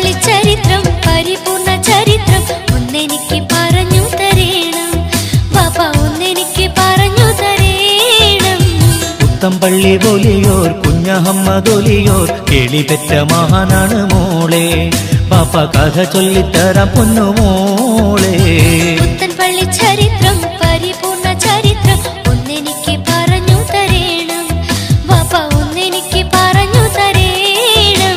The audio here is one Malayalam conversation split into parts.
പള്ളി ചരിത്രം പരിപൂർണ ചരിത്രം ഒന്നെനിക്ക് പറഞ്ഞു തരേണം ബാപ്പ, ഒന്നെനിക്ക് പറഞ്ഞു തരേണം. പുത്തമ്പള്ളി വലിയോർ കുഞ്ഞഹമ്മദൊലിയോർ കേളിപെറ്റ മഹാനാണ് മോളെ, ബാപ്പ കഥ ചൊല്ലിത്തരാം പൊന്നുമോളെ. പുത്തൻപള്ളി ചരിത്രം പരിപൂർണ ചരിത്രം ഒന്നെനിക്ക് പറഞ്ഞു തരേണം ബാപ്പ, ഒന്നെനിക്ക് പറഞ്ഞു തരേണം.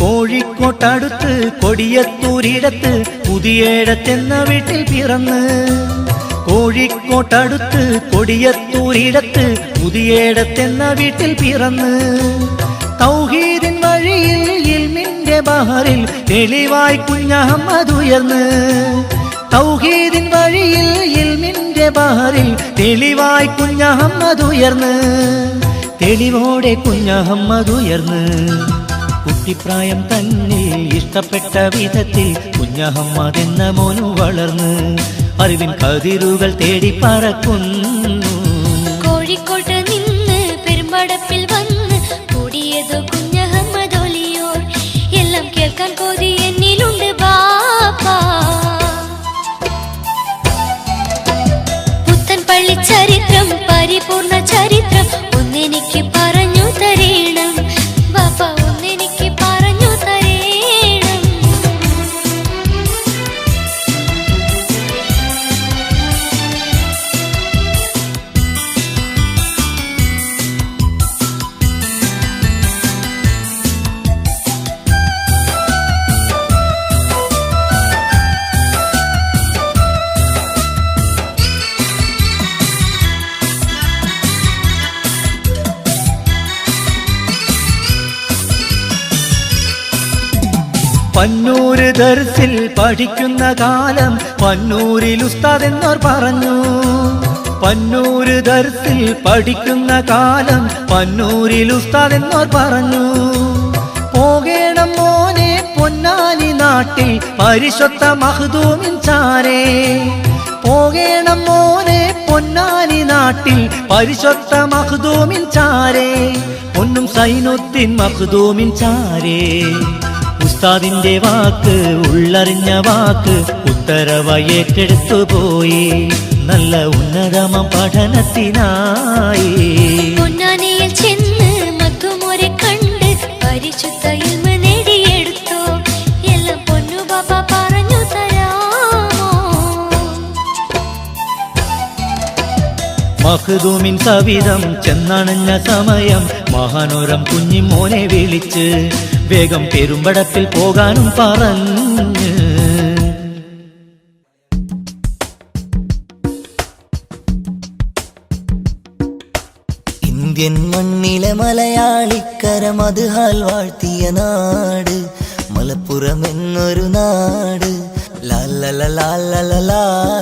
കോഴിക്കോട്ടടുത്ത് കൊടിയത്തൂരിടത്ത് പുതിയേടത്തെന്ന വീട്ടിൽ പിറന്ന്, കോഴിക്കോട്ടടുത്ത് കൊടിയത്തൂരിടത്ത് പുതിയേടത്തെന്ന വീട്ടിൽ പിറന്ന്, തൗഹീദിൻ വഴിയിൽ ഇൽമിന്റെ ബഹറിൽ തെളിവായി കുഞ്ഞഹമ്മദുയർന്ന്, തൗഹീദിൻ വഴിയിൽ ഇൽമിന്റെ ബഹറിൽ തെളിവായി കുഞ്ഞഹമ്മദുയർന്ന്, തെളിവോടെ കുഞ്ഞഹമ്മദുയർന്ന്. കുട്ടിപ്രായം തന്നെ ഇഷ്ടപ്പെട്ട വിധത്തിൽ കുഞ്ഞഹമ്മദ് എന്ന മോനു വളർന്ന് അറിവിൻ കതിരുകൾ തേടി പറക്കുന്നു. കോഴിക്കോട്ട് നിന്ന് പെരുമ്പടപ്പിൽ വന്ന് കൂടിയതോ കുഞ്ഞഹമ്മദൊലിയോർ, എല്ലാം കേൾക്കാൻ കൊതി എന്നിലുണ്ട് ബാപ്പാ. പുത്തൻപള്ളി ചരിത്രം പരിപൂർണ ചരിത്രം ഒന്നെനിക്ക് പറഞ്ഞു തരേണം ബാപ്പ, ഒന്നെനിക്ക് പറഞ്ഞു തരേണം. പന്നൂര് ദർസിൽ പഠിക്കുന്ന കാലം പന്നൂരിൽ ഉസ്താദ് എന്നോർ പറഞ്ഞു, പന്നൂര് ദർസിൽ പഠിക്കുന്ന കാലം പന്നൂരിൽ ഉസ്താദ് എന്നോർ പറഞ്ഞു. പോകേണം മോനെ പൊന്നാനി നാട്ടിൽ പരിശുദ്ധ മഖ്ദൂമിൻ ചാരേ, പോകേണം മോനെ പൊന്നാനി നാട്ടിൽ പരിശുദ്ധ മഖ്ദൂമിൻ ചാരേ, പൊന്നും സൈനുദ്ദീൻ മഖ്ദൂമിൻ ചാരേ. ഉസ്താദിന്റെ വാക്ക് ഉള്ളറിഞ്ഞ വാക്ക് ഉത്തരവായി ഏറ്റെടുത്തു പോയി നല്ല ഉന്നതമ പഠനത്തിനായി. പൊന്നാനിയിൽ ചെന്ന് മഖ്ദൂമോരെ കണ്ട് പരിശുദ്ധ ഇൽമ നേടിയെടുത്തു, എല്ലാം പൊന്നു ബാബ പറഞ്ഞു തരാമോ. മഖ്ദൂമിൻ സവിധം ചെന്നണഞ്ഞ സമയം മഹാനോരം കുഞ്ഞിമോനെ വിളിച്ച് വേഗം പെരുമ്പടപ്പിൽ പോകാനും പറഞ്ഞ്. ഇന്ത്യൻ മണ്ണിലെ മലയാളിക്കര മധുഹാൽ വാഴ്ത്തിയ നാട് മലപ്പുറം എന്നൊരു നാട്. ലാലലാ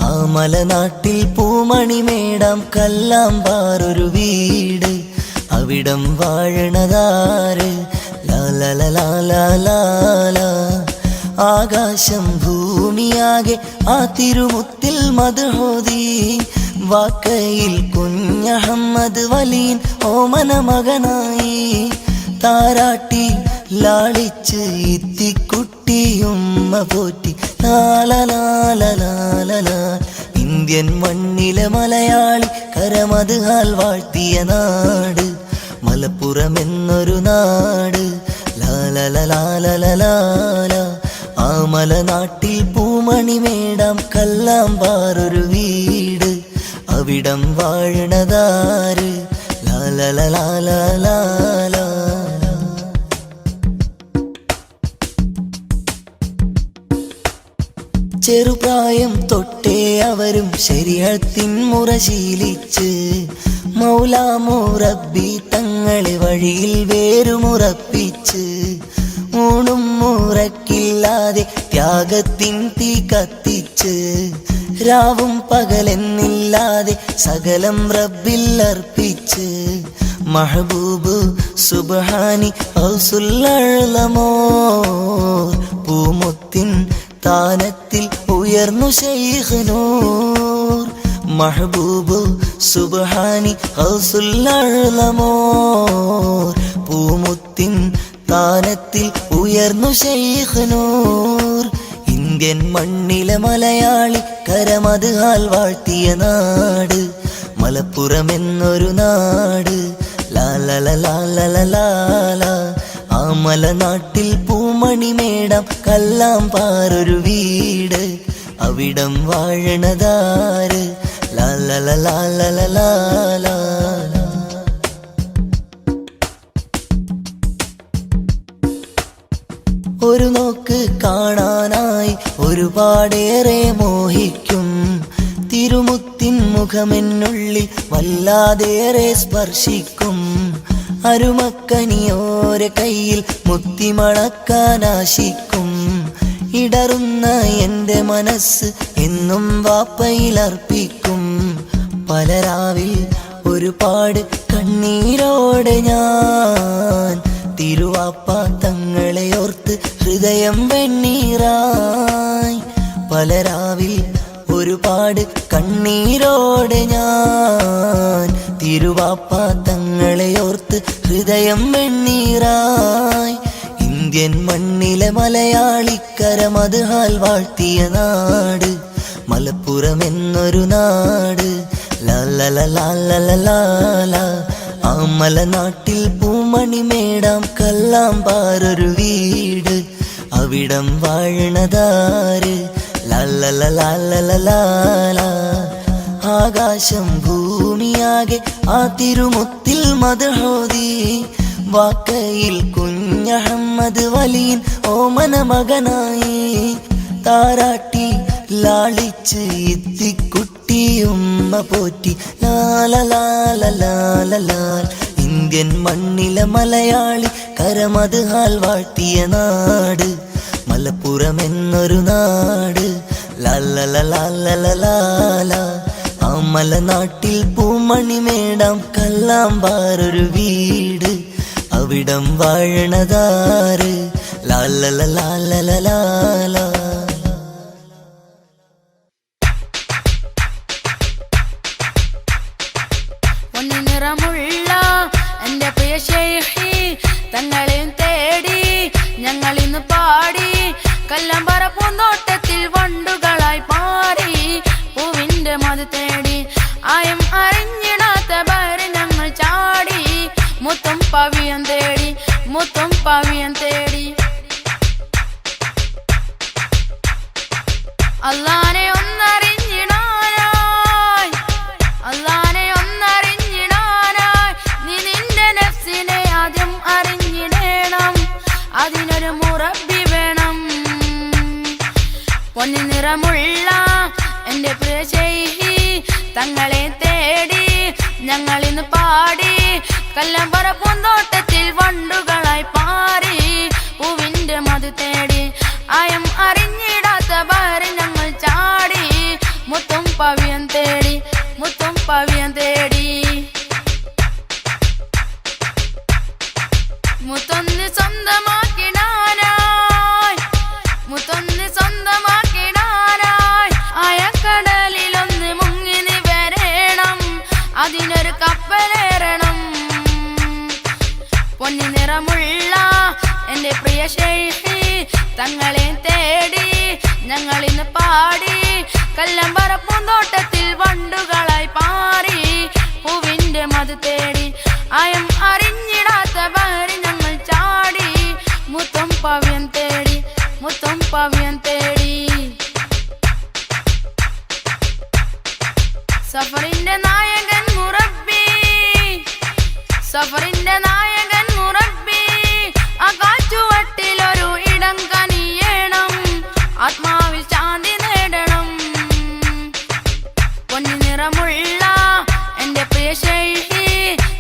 ആ മലനാട്ടിൽ പൂമണിമേടാം കല്ലാമ്പാറൊരു വീട്, അവിടം വാഴണതാര്. ലാലലാ ആകാശം ഭൂമിയാകെ ആ തിരുമുത്തിൽ മദ്ഹോദി, വാക്കയിൽ കുഞ്ഞഹമ്മദ് വലീൻ ഓമന മകനായി താരാട്ടി ലാളിച്ച് ഇത്തിക്കുട്ടിയുമ്മ പോറ്റി. ലാലലാ ഇന്ത്യൻ മണ്ണിലെ മലയാളി കരമദ്ഹാൽ വാഴ്ത്തിയ നാട് മലപ്പുറം എന്നൊരു നാട്. ലാലലാ ആ മലനാട്ടിൽ പൂമണിമേടാം കല്ലാമ്പാറൊരു വീട്, അവിടം വാഴണതാര്. ലാലലാ ചെറുപ്രായം തൊട്ടേ അവരും ശരീഅത്തിൻ മുറ ശീലിച്ച് മൗലാമോ റബ്ബി തങ്ങളെ വഴിയിൽ വേരുമുറപ്പിച്ച് ഊണും ഉറക്കില്ലാതെ ത്യാഗത്തിൻ തീ കത്തിച്ച് രാവും പകലെന്നില്ലാതെ സകലം റബ്ബിൽ അർപ്പിച്ച് മഹബൂബ് സുബ്ഹാനി ഔസുല്ലമോർ പൂമുത്തിൻ താനത്തിൽ ഉയർന്നു ശൈഖ് നൂർ മഹബൂബ് സുബ്ഹാനി ഔസുല്ലമോർ പൂമുത്തിൻ താനത്തിൽ ഉയർന്നു ശൈഖ് നൂർ ഇന്ത്യൻ മണ്ണിലെ മലയാളി കരമദ്ഹാൽ വാഴ്ത്തിയ നാട് മലപ്പുറം എന്നൊരു നാട് ലാലലാലലാല ആ മലനാട്ടിൽ പൂമണിമേടം കല്ലാംപാറൊരു വീട് അവിടം വാഴണതാര് ലാലലാലലാല ഒരു നോക്ക് കാണാനായി ഒരുപാടേറെ മോഹിക്കും തിരുമുത്തിൻ മുഖമെന്നുള്ളിൽ വല്ലാതേറെ സ്പർശിക്കും അരുമക്കനിയോരെ കയ്യിൽ മുത്തിമണക്കാനാശിക്കും ഇടറുന്ന എൻ്റെ മനസ്സ് എന്നും വാപ്പയിലർപ്പിക്കും പലരാവിൽ ഒരുപാട് കണ്ണീരോടെ ഞാൻ തിരുവാപ്പ തങ്ങളെ ഓർത്ത് ഹൃദയം വെണ്ണീറായി പലരാവിൽ ഒരുപാട് കണ്ണീരോടെ ഞാൻ തിരുവാപ്പ തങ്ങളെ ഓർത്ത് ഹൃദയം വെണ്ണീറായി ഇന്ത്യൻ മണ്ണിലെ മലയാളിക്കരമദ്ഹാൽ വാഴ്ത്തിയ നാട് മലപ്പുറം എന്നൊരു നാട് ലാലലാലലാല ആ മലനാട്ടിൽ പൂമണിമേടാം കല്ലാംപാറൊരു വീട് അവിടം വാഴണതാര് ലാലലാലലാല ആകാശം ഭൂമിയാകെ ആ തിരുമുത്തിൽ മദ്ഹോദി വാക്കയിൽ കുഞ്ഞഹമ്മദ് വലിയൻ ഓമന മകനായി താരാട്ടി ലാളിച്ച് ഇത്തിക്കുട്ടി ഉമ്മ പോറ്റി ലാലലാലലാലാൽ ഇന്ത്യൻ മണ്ണിലെ മലയാളി കരമദ്ഹാൽ വാഴ്ത്തിയ നാട് മലപ്പുറം എന്നൊരു നാട് ലാലലാലലാല ആ മലനാട്ടിൽ പൂമണിമേടാം കല്ലാംപാറൊരു വീട് അവിടം വാഴണതാര് ലാലലാലലാല നിറമുള്ള എൻ്റെ പ്രിയ ശൈഖി തങ്ങളെയും തേടി ഞങ്ങളിന്ന് പാടി കല്ലാംപാറ പൂന്തോട്ടത്തിൽ വണ്ടുകളായി പാറി പൂവിന്റെ മത് തേടി ആയം അറിഞ്ഞിടാത്ത ബഹർ ഞങ്ങൾ ചാടി മുത്തും പവിയം തേടി മുത്തും പവിയം തേടി അല്ലാനെ ഒന്നറിഞ്ഞിടാനായി അല്ലാനെ ഒന്നറിഞ്ഞിടാനായി നീ നിന്റെ നഫ്സിനെ ആദ്യം അറിഞ്ഞിടേണം അതിനൊരു മുറബി വേണം പൊന്നി നിറമുള്ള എൻ്റെ പ്രിയ ശൈഖി തങ്ങളെ തേടി ഞങ്ങളിന്ന് പാടി കല്ലാംപാറ പൂന്തോട്ടത്തിൽ വണ്ടുകളായി പാറി പൂവിന്റെ മത് തേടി ആയം അറിഞ്ഞിടാത്ത ബഹർ ഞങ്ങൾ ചാടി മുത്തും പവിയം തേടി മുത്തും പവിയം തേടി മുത്തൊന്ന് സ്വന്തമാക്കിടാനായി മുത്തൊന്ന് സ്വന്തമാക്കിടാനായി ആയക്കടലിലൊന്ന് മുങ്ങി നിവരേണം അതിനൊരു കപ്പലേറണം പൊന്നി നിറമുള്ള എൻ്റെ പ്രിയ ശൈഖി തങ്ങളെ തേടി ഞങ്ങളിന്ന് പാടി കല്ലാംപാറ പൂന്തോട്ടത്തിൽ വണ്ടുകളായി പാറി പൂവിന്റെ മത് തേടി ആയം അറിഞ്ഞിടാത്ത ബഹർ ഞങ്ങൾ ചാടി മുത്തും പവിയം തേടി മുത്തും പവിയം തേടി സഫറിന്റെ നായകൻ മുറബി സഫറിന്റെ നായകൻ മുറബി ആ കാറ്റുവട്ടിലൊരു ഇടം കനിയേണം ആത്മാവിൽ ശാന്തി നേടണം പൊന്നി നിറമുള്ള എൻ്റെ പ്രിയ ശൈഖി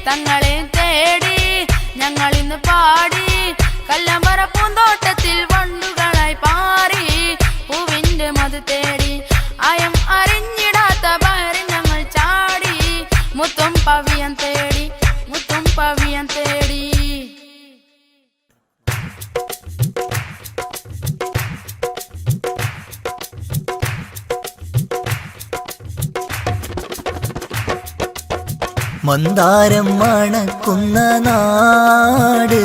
തങ്ങളെ തേടി ഞങ്ങളിന്ന് പാടി കല്ലമ്പറ പൂന്തോട്ടത്തിൽ വണ്ടുകളായി പാറി പൂവിന്റെ മത് തേടി അയം അറിഞ്ഞിടാത്ത ബഹറിൽ ഞങ്ങൾ ചാടി മുത്തും പവിയൻ തേടി മുത്തും പവിയൻ തേടി. മന്ദാരം മണക്കുന്ന നാട്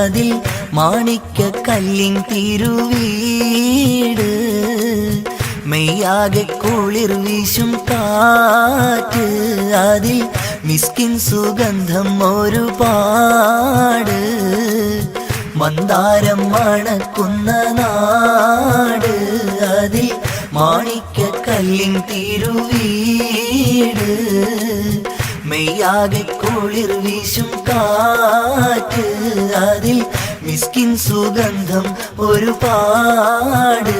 അതിൽ മാണിക്ക കല്ലിൻ തിരുവീട് മെയ്യാകെ കുളിർ വീശും കാറ്റ് അതിൽ മിസ്കിൻ സുഗന്ധം ഒരുപാട്. മന്ദാരം മണക്കുന്ന നാട് അതിൽ മാണിക്ക കല്ലിൻ തിരുവീട് മെയ്യാകെ കുളിർ വീശും കാറ്റ് അതിൽ മിസ്കിൻ സുഗന്ധം ഒരുപാട്.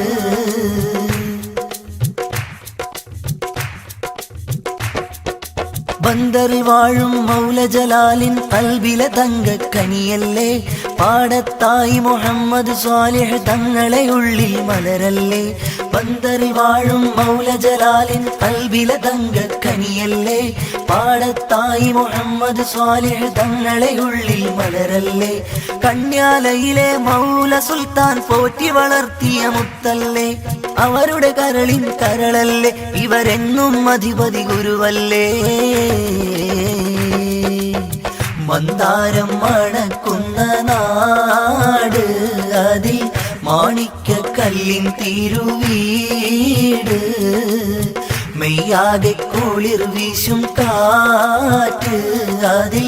ബന്ദറിൽ വാഴും മൗലജലാലിൻ കൽബിലെ തങ്കക്കനിയല്ലേ പാടത്തായി മുഹമ്മദ് സ്വാലിഹ് തങ്ങളെ ഉള്ളിൽ മലരല്ലേ. ബന്ദറിൽ വാഴും മൗലജലാലിൻ കൽബിലെ തങ്കക്കനിയല്ലേ പാടത്തായി മുഹമ്മദ് സ്വാലിഹ് തങ്ങളെ ഉള്ളിൽ മലരല്ലേ. കണ്യാലയിലെ മൗല സുൽത്താൻ പോറ്റി വളർത്തിയ മുത്തല്ലേ അവരുടെ കരളിൻ കരളല്ലേ ഇവരെന്നും അധിപതി ഗുരുവല്ലേ. മന്ദാരം മണക്കുന്ന നാട് അതിൽ മാണിക്ക കല്ലിൻ തിരുവീട് മെയ്യാകെ കുളിർ വീശും കാറ്റ് അതിൽ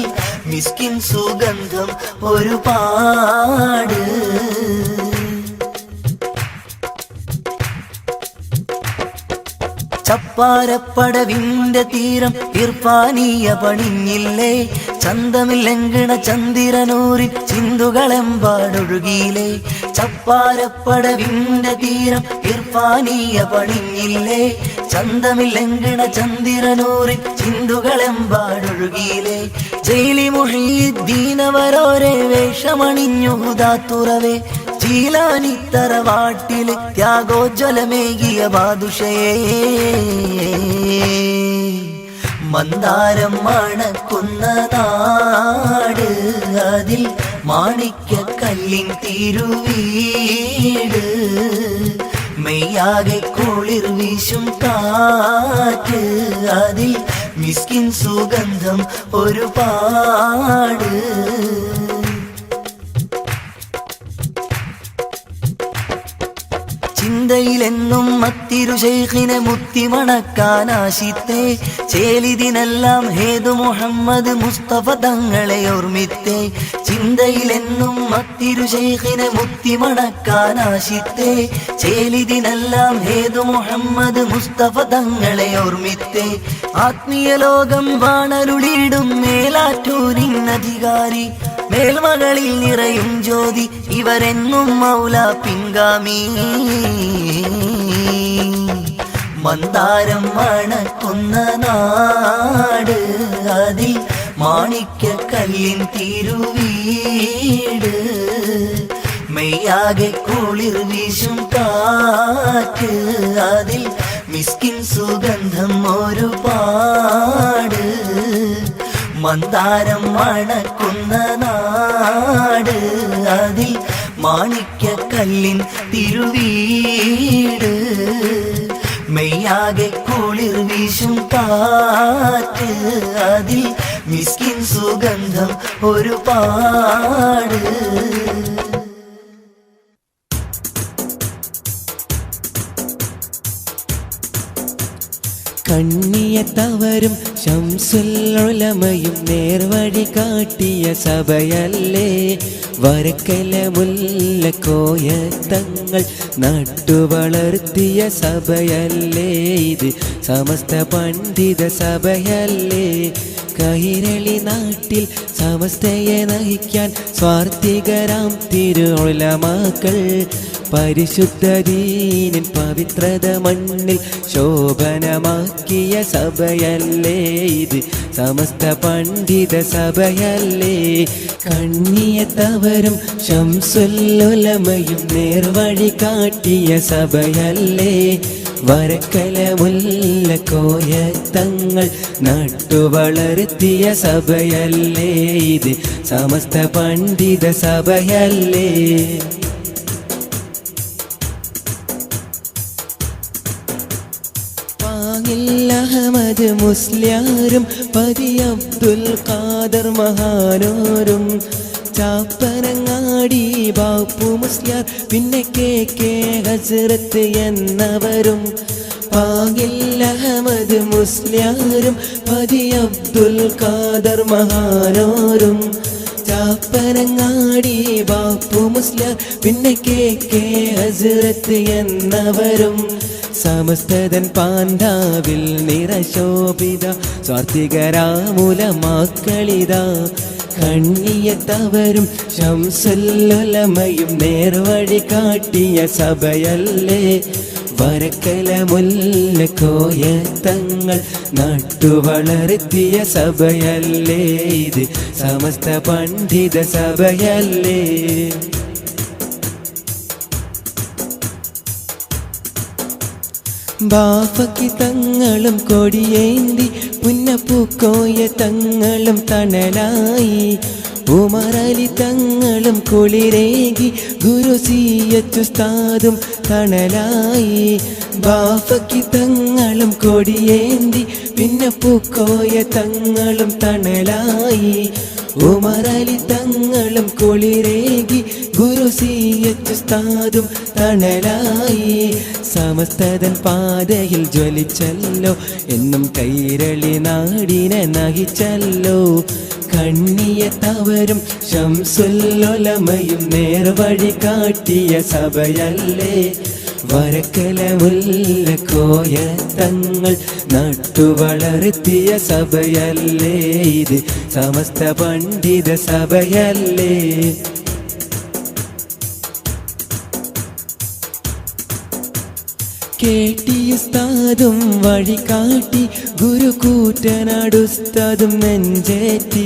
മിസ്കിൻ സുഗന്ധം ഒരുപാട്. ചപ്പാരപ്പടവിന്റെ തീരം ഇർഫാനീയ പണിഞ്ഞില്ലേ ചന്തമില്ലെങ്കിണ ചന്ദിരനൂരിൽ ചിന്തുകളെമ്പാടൊഴുകിയില്ലേ. ചപ്പാരപ്പടവിന്റെ തീരം ഇർഫാനീയ പണിഞ്ഞില്ലേ ചന്തമില്ലെങ്കിണ ചന്ദിരനൂരിൽ ചിന്തുകളെമ്പാടൊഴുകിയില്ലേ. ജയിലി മുഹീദ്ദീനവരോരെ വേഷമണിഞ്ഞു ഹുദാത്തുറവേ ജീലാനി തറവാട്ടിലെ ത്യാഗോജ്വലമേകിയ ബാദുഷയേ. മന്ദാരം മണക്കുന്ന നാട് അതിൽ മാണിക്ക കല്ലിൻ തിരുവീട് മെയ്യാകെ കുളിർ വീശും കാറ്റ് അതിൽ മിസ്കിൻ സുഗന്ധം ഒരുപാട്. ചിന്തയിലെന്നും മത്തിരു ശൈഖിനെ മുത്തിമണക്കാൻ ആശിത്തേ ചേലിതിനെല്ലാം ഹേതു മുഹമ്മദ് മുസ്തഫ തങ്ങളെ ഓർമ്മിത്തേ. ചിന്തയിലെന്നും മത്തിരു ശൈഖിനെ മുത്തിമണക്കാൻ ആശിത്തേ ചേലിതിനെല്ലാം ഹേതു മുഹമ്മദ് മുസ്തഫ തങ്ങളെ ഓർമ്മിത്തേ. ആത്മീയ ലോകം വാണരുളിയിടും മേലാറ്റൂരിനധികാരി മേൽമകളിൽ നിറയും ജ്യോതി ഇവരെന്നും മൗല പിൻഗാമി. മന്ദാരം മണക്കുന്ന നാട് അതിൽ മാണിക്ക കല്ലിൻ തിരുവീട് മെയ്യാകെ കുളിർ വീശും കാറ്റ് അതിൽ മിസ്കിൻ സുഗന്ധം ഒരുപാട്. മന്ദാരം മണക്കുന്ന നാട് അതിൽ മാണിക്ക കല്ലിൻ തിരുവീട് മെയ്യാകെ കുളിർ വീശും കാറ്റ് അതിൽ മിസ്കിൻ സുഗന്ധം ഒരുപാട്. കണ്ണിയത്തവരും ശംസുൽ ഉലമയും നേർവഴി കാട്ടിയ സഭയല്ലേ വരക്കല മുല്ലക്കോയ തങ്ങൾ നട്ടുവളർത്തിയ സഭയല്ലേ ഇത് സമസ്ത പണ്ഡിത സഭയല്ലേ. കൈരളി നാട്ടിൽ സമസ്തയെ നയിക്കാൻ സ്വാർത്ഥികരാം തിരുഉലമാക്കൾ പരിശുദ്ധ ദീനിൻ പവിത്രത മണ്ണിൽ ശോഭനമാക്കി സൗന്ദര്യമാക്കിയ സഭയല്ലേ ഇത് സമസ്ത പണ്ഡിത സഭയല്ലേ കണ്ണിയത്തവരും ശംസുല്ലുലമയും നേർവഴി കാട്ടിയ സഭയല്ലേ വരക്കല മുല്ലക്കോയ തങ്ങൾ നട്ടുവളർത്തിയ സഭയല്ലേ ഇത് സമസ്ത പണ്ഡിത സഭയല്ലേ അഹമ്മദ് മുസ്ലിയാരും പതി അബ്ദുൽ ഖാദർ മഹാനോരും ചാപ്പനങ്ങാടി ബാപ്പു മുസ്ലിയാർ പിന്നെ കെ ഹസ്രത്ത് എന്നവരും പാകിൽ അഹമ്മദ് മുസ്ലിയാരും പതി അബ്ദുൽ ഖാദർ മഹാനോരും ചാപ്പനങ്ങാടി ബാപ്പു മുസ്ലിയാർ പിന്നെ കെ ഹസ്രത്ത് എന്നവരും സമസ്തതൻ പാണ്ഡാവിൽ നിറശോഭിത സ്വാർത്ഥികരാമുലമാക്കളിത കണ്ണിയത്തവരും ശംസുല്ലുലമയും നേർവഴി കാട്ടിയ സഭയല്ലേ വരക്കല മുല്ലക്കോയ തങ്ങൾ നട്ടുവളർത്തിയ സഭയല്ലേ ഇത് സമസ്ത പണ്ഡിത സഭയല്ലേ ബാഫക്കി തങ്ങളും കൊടിയേന്തി പുന്നപ്പൂക്കോയ തങ്ങളും തണലായി ഉമറലി തങ്ങളും കുളിരേകി ഗുരു സിയച്ചുസ്താദും തണലായി ബാഫക്കി തങ്ങളും കൊടിയേന്തി പിന്നെ പൂക്കോയ തങ്ങളും തണലായി ഉമറലി തങ്ങളും കുളിരേകി ഗുരു സിയച്ചുസ്താദും തണലായി സമസ്തതൻ പാതയിൽ ജ്വലിച്ചല്ലോ എന്നും കൈരളി നാടിനെ നഹിച്ചല്ലോ കണ്ണിയത്തവരും ശംസുല്ലുലമയും നേർവഴി കാട്ടിയ സഭയല്ലേ വരക്കല മുല്ലക്കോയ തങ്ങൾ നട്ടുവളർത്തിയ സഭയല്ലേ ഇത് സമസ്ത പണ്ഡിത സഭയല്ലേ കേട്ടിയുസ്താദും വഴി കാട്ടി ഗുരുകൂറ്റനാടുസ്താദും നെഞ്ചേറ്റി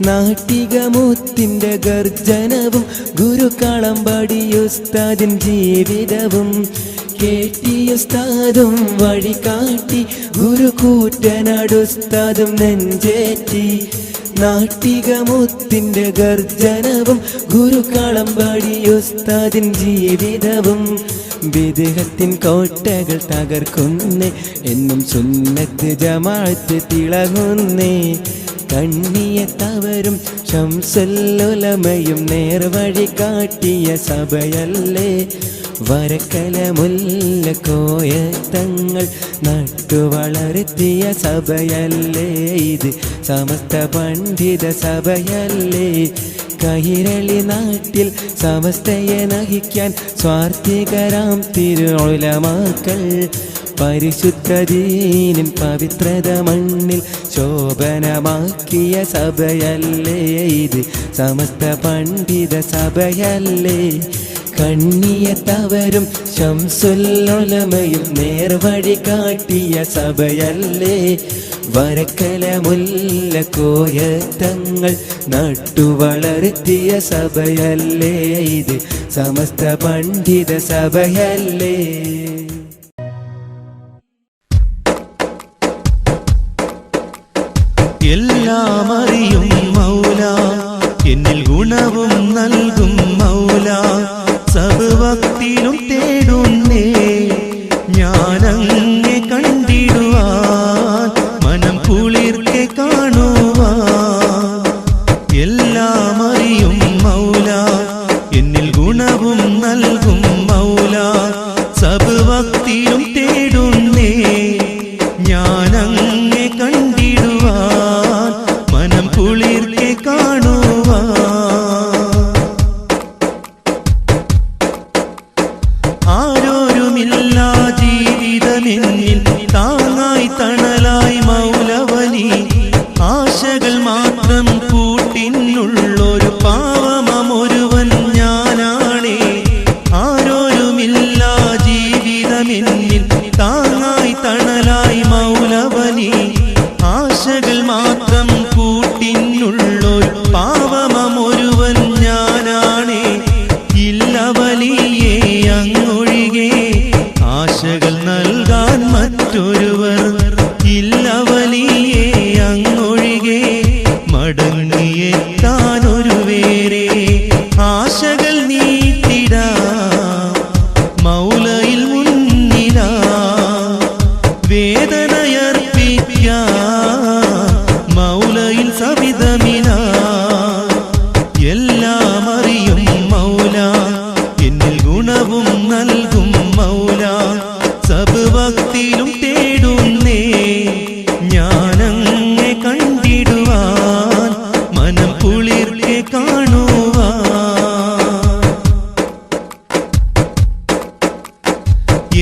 നാട്ടികമുത്തിൻ്റെ ഗർജനവും ഗുരു കളമ്പടിയുസ്താദിൻ ജീവിതവും കേട്ടിയുസ്താദും വഴി കാട്ടി ഗുരുകൂറ്റനാടുസ്താദും നെഞ്ചേറ്റി നാട്ടികമുത്തിൻ്റെ ഗർജനവും ഗുരു കളമ്പടിയുസ്താദിൻ ജീവിതവും വിദേഹത്തിൻ കോട്ടകൾ തകർക്കുന്നേ എന്നും സുന്നത്ത് ജമാഅത്ത് തിളങ്ങുന്നേ കണ്ണിയത്തവരും ശംസുല്ലുലമയും നേർവഴി കാട്ടിയ സഭയല്ലേ വരക്കല മുല്ലക്കോയ തങ്ങൾ നട്ടുവളർത്തിയ സഭയല്ലേ ഇത് സമസ്ത പണ്ഡിത സഭയല്ലേ കൈരളി നാട്ടിൽ സമസ്തയെ നയിക്കാൻ സ്വാർത്ഥികരാം തിരുഉലമാക്കൾ പരിശുദ്ധ ദീനിൻ പവിത്രത മണ്ണിൽ ശോഭനമാക്കിയ സഭയല്ലേ ഇത് സമസ്ത പണ്ഡിത സഭയല്ലേ കണ്ണിയത്തവരും ശംസുല്ലുലമയും നേർവഴി കാട്ടിയ സഭയല്ലേ വരക്കല മുല്ലക്കോയ തങ്ങൾ നട്ടുവളർത്തിയ സഭയല്ലേ ഇത് സമസ്ത പണ്ഡിത സഭയല്ലേ എല്ലാം അറിയും മൗല എന്നിൽ ഗുണവും നൽകും മൗല സർവ്വത്തിലും തേടുന്നേ ഞാനങ്ങെ കണ്ടിടുവാൻ മനം കുളിർക്കെ കാണുവാൻ എല്ലാം അറിയും മൗല എന്നിൽ ഗുണവും നൽകും മൗല സർവ്വത്തിലും തേടുന്നേ ഞാനങ്ങെ കണ്ടിടുവാൻ മനം കുളിർക്കെ കാണുവാൻ ആരോരുമില്ല ജീവിതമെന്നിൽ താങ്ങായി തണലായി മൗലവലി ആശകൾ മാത്രം കൂട്ടിനുള്ളൊരു പാവമൊരുവൻ ഞാനാണേ ആരോരുമില്ല ജീവിതമെന്നിൽ താങ്ങായി തണലായി മൗല ഒഴികെ മടങ്ങിയെത്താനൊരു വേറെ ആശകൾ നീട്ടിടാ മൗലയിൽ മുന്നിലാ വേദനയർപ്പിക്കാ മൗലയിൽ സവിധമിനാ എല്ലാം അറിയും മൗല എന്നിൽ ഗുണവും നൽകും മൗല സബ് ഭക്തിയിലും തേടുന്നേ ഞാനങ്ങെ കണ്ടിടുവാൻ മനം കുളിർക്കെ കാണുവാൻ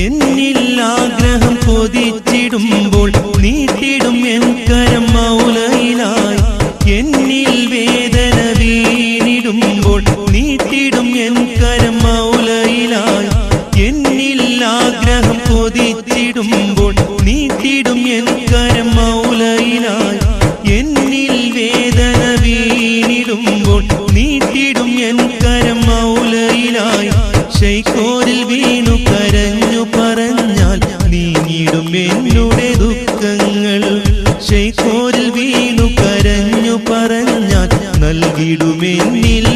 എന്നിൽ ആഗ്രഹം കൊതിച്ചിടുമ്പോൾ നീട്ടിടും എൻ കരം മൗലയിലായി എന്നിൽ വേദന വീണിടുമ്പോൾ നീട്ടിടും എൻ കരം മൗലയിലായി എന്നിൽ ആഗ്രഹം കൊതിച്ചിടുമ്പോൾ നീട്ടിടും എൻ കരം മൗലയിലായി എന്നിൽ വേദന വീണിടുമ്പോൾ നീട്ടിടും എൻ കരം മൗലയിലായി ശൈഖോരിൽ വീണു കരഞ്ഞു പറഞ്ഞാൽ നീങ്ങിടും എന്നുടെ ദുഃഖങ്ങൾ ശൈഖോരിൽ വീണു കരഞ്ഞു പറഞ്ഞാൽ നൽകിടുമെന്നിൽ